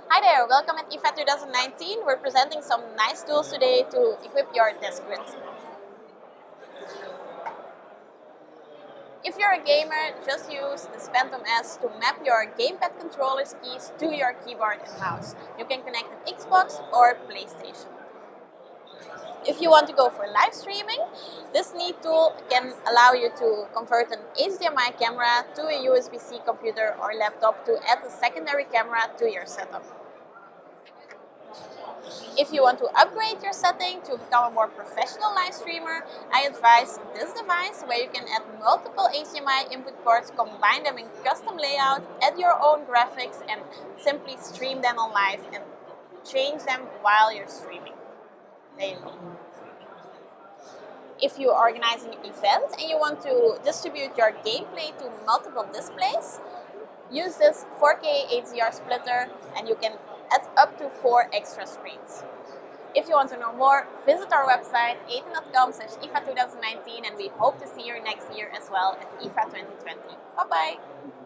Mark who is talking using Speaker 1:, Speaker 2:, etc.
Speaker 1: Hi there, welcome at IFA 2019. We're presenting some nice tools today to equip your desk with. If you're a gamer, just use this Phantom S to map your Gamepad controller's keys to your keyboard and mouse. You can connect an Xbox or PlayStation. If you want to go for live streaming, this neat tool can allow you to convert an HDMI camera to a USB-C computer or laptop to add a secondary camera to your setup. If you want to upgrade your setting to become a more professional live streamer, I advise this device where you can add multiple HDMI input ports, combine them in custom layout, add your own graphics and simply stream them on live and change them while you're streaming. There you go. If you're organizing an event and you want to distribute your gameplay to multiple displays, use this 4K HDR splitter and you can add up to 4 extra screens. If you want to know more, visit our website aten.com/IFA 2019 and we hope to see you next year as well at IFA 2020. Bye bye!